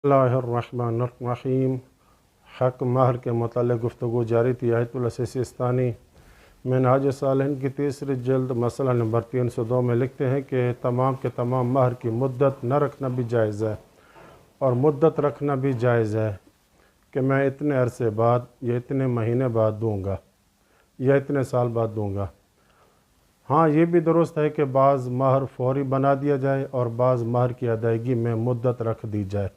बिस्मिल्लाहिर्रहमानिर्रहीम। हक़ महर के मतलब गुफ्तगू जारी थी। आयतुल सिस्तानी मिनहाज सालिहीन की तीसरी जल्द मसला नंबर 302 में लिखते हैं कि तमाम के तमाम महर की मुद्दत न रखना भी जायज़ है और मुद्दत रखना भी जायज़ है कि मैं इतने अरसे बाद या इतने महीने बाद दूँगा या इतने साल बाद दूँगा। हाँ, ये भी दुरुस्त है कि बाज़ महर फ़ौरी बना दिया जाए और बाज़ महर की अदायगी में मुद्दत रख दी जाए।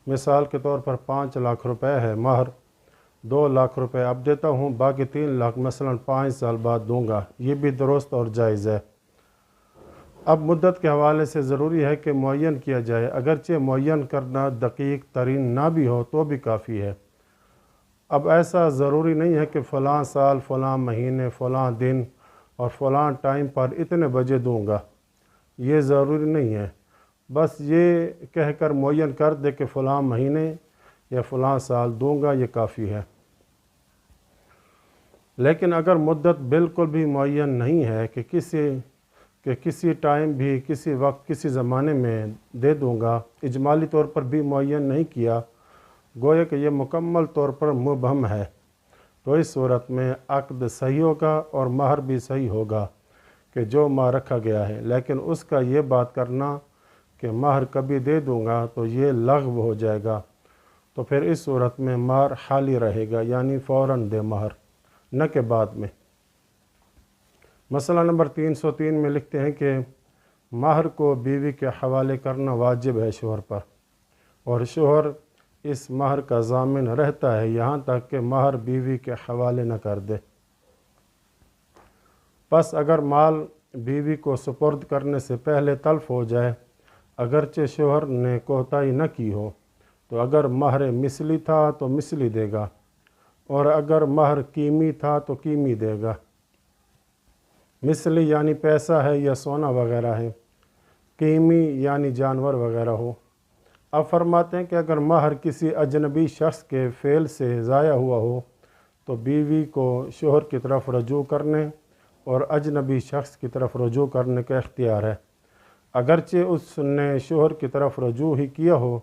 मिसाल के तौर पर 5 लाख रुपए है महर, 2 लाख रुपए अब देता हूँ, बाकी 3 लाख मसलन 5 साल बाद दूंगा। ये भी दुरुस्त और जायज़ है। अब मुद्दत के हवाले से ज़रूरी है कि मुअय्यन किया जाए, अगरचे मुअय्यन करना दकीक तरीन ना भी हो तो भी काफ़ी है। अब ऐसा ज़रूरी नहीं है कि फ़लाँ साल, फ़लाँ महीने, फ़लाँ दिन और फ़लाँ टाइम पर इतने बजे दूंगा, ये ज़रूरी नहीं है। बस ये कहकर मुअय्यन कर दे कि फ़लाँ महीने या फ़लाँ साल दूंगा, ये काफ़ी है। लेकिन अगर मुद्दत बिल्कुल भी मुअय्यन नहीं है कि किसी टाइम भी, किसी वक्त, किसी ज़माने में दे दूंगा, इजमाली तौर पर भी मुअय्यन नहीं किया, गोया कि ये मुकम्मल तौर पर मुबहम है, तो इस सूरत में अक़्द सही होगा और महर भी सही होगा कि जो महर रखा गया है। लेकिन उसका ये बात करना कि महर कभी दे दूंगा तो ये लग़्व हो जाएगा, तो फिर इस सूरत में महर हाली रहेगा, यानी फ़ौरन दे महर, न के बाद में। मसला नंबर 303 में लिखते हैं कि महर को बीवी के हवाले करना वाजिब है शोहर पर, और शोहर इस महर का ज़ामिन रहता है यहाँ तक कि महर बीवी के हवाले न कर दे। बस अगर माल बीवी को सुपुर्द करने से पहले तल्फ़ हो जाए, अगरचे शोहर ने कोताही न की हो, तो अगर महर मिसली था तो मिसली देगा, और अगर महर कीमी था तो कीमी देगा। मिसली यानी पैसा है या सोना वगैरह है, कीमी यानी जानवर वगैरह हो। अब फरमाते हैं कि अगर महर किसी अजनबी शख्स के फ़ेल से ज़ाया हुआ हो तो बीवी को शोहर की तरफ रजू करने और अजनबी शख्स की तरफ रजू करने का इख्तियार है। अगरचे उसने शोहर की तरफ रजू ही किया हो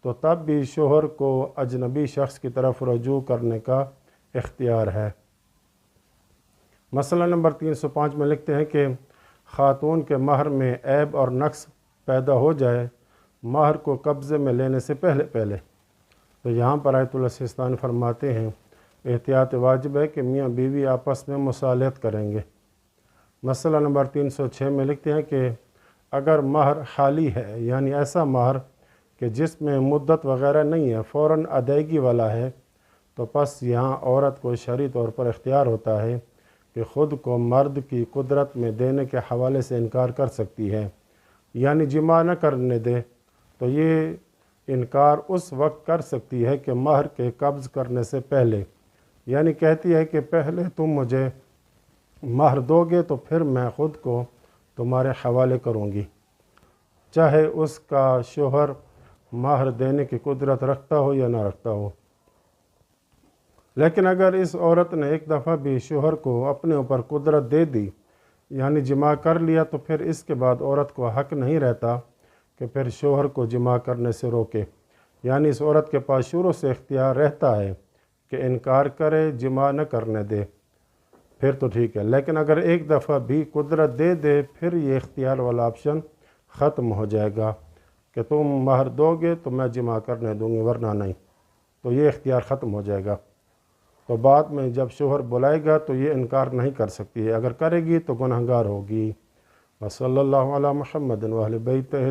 तो तब भी शोहर को अजनबी शख्स की तरफ रजू करने का इख्तियार है। मसला नंबर 305 में लिखते हैं कि ख़ातून के महर में ऐब और नक्स पैदा हो जाए महर को कब्ज़े में लेने से पहले। तो यहाँ पर आयतुल सिस्तानी फरमाते हैं एहतियात वाजिब है कि मियाँ बीवी आपस में मुसालहत करेंगे। मसला नंबर 306 में लिखते हैं कि अगर महर हाली है, यानी ऐसा महर कि जिसमें मुद्दत वग़ैरह नहीं है, फ़ौरन अदायगी वाला है, तो बस यहाँ औरत को शरई तौर पर इख्तियार होता है कि ख़ुद को मर्द की कुदरत में देने के हवाले से इनकार कर सकती है, यानी जिमा न करने दे तो ये इनकार उस वक्त कर सकती है कि महर के कब्ज़ करने से पहले, यानी कहती है कि पहले तुम मुझे महर दोगे तो फिर मैं ख़ुद को तुम्हारे हवाले करूँगी, चाहे उसका शोहर महर देने की कुदरत रखता हो या ना रखता हो। लेकिन अगर इस औरत ने एक दफ़ा भी शोहर को अपने ऊपर कुदरत दे दी, यानी जिमा कर लिया, तो फिर इसके बाद औरत को हक़ नहीं रहता कि फिर शोहर को जिमा करने से रोके, यानी इस औरत के पास शुरू से इख्तियार रहता है कि इनकार करे, जिमा न करने दे, फिर तो ठीक है। लेकिन अगर एक दफ़ा भी कुदरत दे दे, फिर ये इख्तियार वाला ऑप्शन ख़त्म हो जाएगा कि तुम महर दोगे तो मैं जिमा करने दूँगी, वरना नहीं, तो ये इख्तियार ख़त्म हो जाएगा। तो बाद में जब शोहर बुलाएगा तो ये इनकार नहीं कर सकती है, अगर करेगी तो गुनहगार होगी। वसल्लल्लाहु अला मुहम्मद व अहले बैतिही।